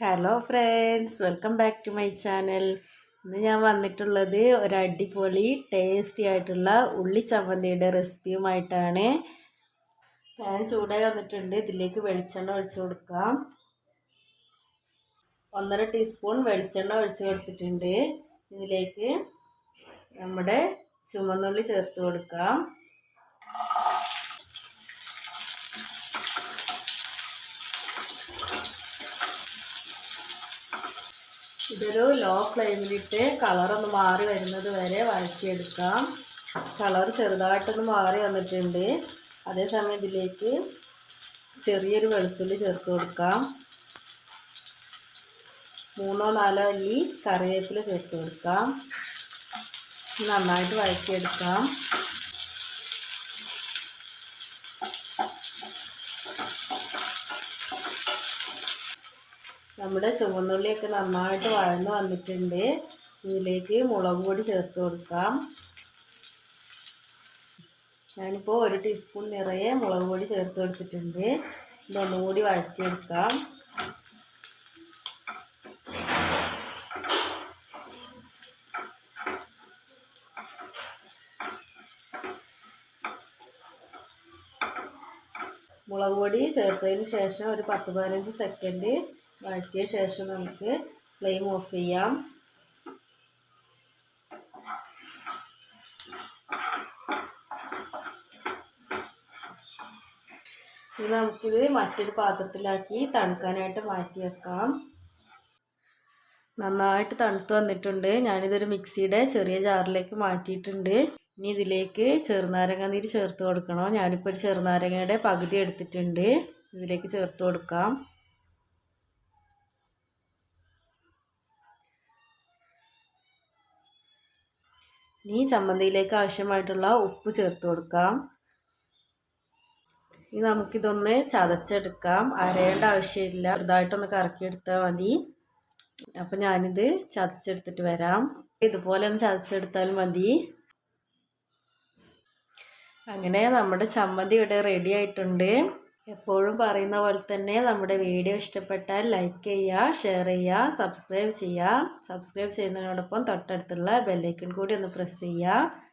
Hello friends, welcome back to my channel. ഇന്ന് ഞാൻ വന്നിട്ടുള്ളത് ഒരു അടിപൊളി ടേസ്റ്റി ആയിട്ടുള്ള ഉള്ളി ചമ്മന്തിയുടെ റെസിപ്പിയുമായിട്ടാണ്. പാൻ ചൂടായി വന്നിട്ടുണ്ട്. ഇതിലേക്ക് വെളിച്ചെണ്ണ ഒഴിച്ചു കൊടുക്കാം. 1.5 ടീസ്പൂൺ വെളിച്ചെണ്ണ ഒഴിച്ചു കൊടുത്തിട്ടുണ്ട്. ഇതിലേക്ക് നമ്മുടെ ചുവന്നുള്ളി ചേർത്ത് കൊടുക്കാം. ഇതൊരു ലോ ഫ്ലെയിമിലിട്ട് കളറൊന്ന് മാറി വരുന്നത് വരെ വഴറ്റിയെടുക്കാം. കളർ ചെറുതായിട്ടൊന്ന് മാറി വന്നിട്ടുണ്ട്. അതേസമയം ഇതിലേക്ക് ചെറിയൊരു വെളുത്തുള്ളി ചേർത്ത് കൊടുക്കാം. 3-4 അല്ലി കറിവേപ്പില ചേർത്ത് കൊടുക്കാം. നന്നായിട്ട് വഴറ്റിയെടുക്കാം. നമ്മുടെ ചുവന്നുള്ളിയൊക്കെ നന്നായിട്ട് വഴന്ന് വന്നിട്ടുണ്ട്. ഇതിലേക്ക് മുളക് പൊടി ചേർത്ത് കൊടുക്കാം. ഞാനിപ്പോൾ 1 ടീസ്പൂൺ നിറയെ മുളക് പൊടി ചേർത്ത് കൊടുത്തിട്ടുണ്ട്. ഇതൊന്നുകൂടി വഴറ്റിയെടുക്കാം. മുളക് പൊടി ചേർത്തതിന് ശേഷം ഒരു 10-15 സെക്കൻഡ് വഴറ്റിയ ശേഷം നമുക്ക് ഫ്ലെയിം ഓഫ് ചെയ്യാം. ഇനി നമുക്കിത് മറ്റൊരു പാത്രത്തിലാക്കി തണുക്കാനായിട്ട് മാറ്റി വെക്കാം. നന്നായിട്ട് തണുത്ത് വന്നിട്ടുണ്ട്. ഞാനിതൊരു മിക്സിയുടെ ചെറിയ ജാറിലേക്ക് മാറ്റിയിട്ടുണ്ട്. ഇനി ഇതിലേക്ക് ചെറുനാരങ്ങ നീര് ചേർത്ത് കൊടുക്കണം. ഞാനിപ്പോൾ ഒരു ചെറുനാരങ്ങയുടെ പകുതി എടുത്തിട്ടുണ്ട്. ഇതിലേക്ക് ചേർത്ത് കൊടുക്കാം. ഇനി ചമ്മന്തിയിലേക്ക് ആവശ്യമായിട്ടുള്ള ഉപ്പ് ചേർത്ത് കൊടുക്കാം. ഇനി നമുക്കിതൊന്ന് ചതച്ചെടുക്കാം. അരയേണ്ട ആവശ്യമില്ല, ചെറുതായിട്ടൊന്ന് കറക്കിയെടുത്താൽ മതി. അപ്പം ഞാനിത് ചതച്ചെടുത്തിട്ട് വരാം. ഇതുപോലെ ഒന്ന് ചതച്ചെടുത്താൽ മതി. അങ്ങനെ നമ്മുടെ ചമ്മന്തി ഇവിടെ റെഡി ആയിട്ടുണ്ട്. എപ്പോഴും പറയുന്ന പോലെ തന്നെ നമ്മുടെ വീഡിയോ ഇഷ്ടപ്പെട്ടാൽ ലൈക്ക് ചെയ്യുക, ഷെയർ ചെയ്യുക, സബ്സ്ക്രൈബ് ചെയ്യുക. സബ്സ്ക്രൈബ് ചെയ്യുന്നതിനോടൊപ്പം തൊട്ടടുത്തുള്ള ബെല്ലൈക്കൺ കൂടി ഒന്ന് പ്രസ് ചെയ്യുക.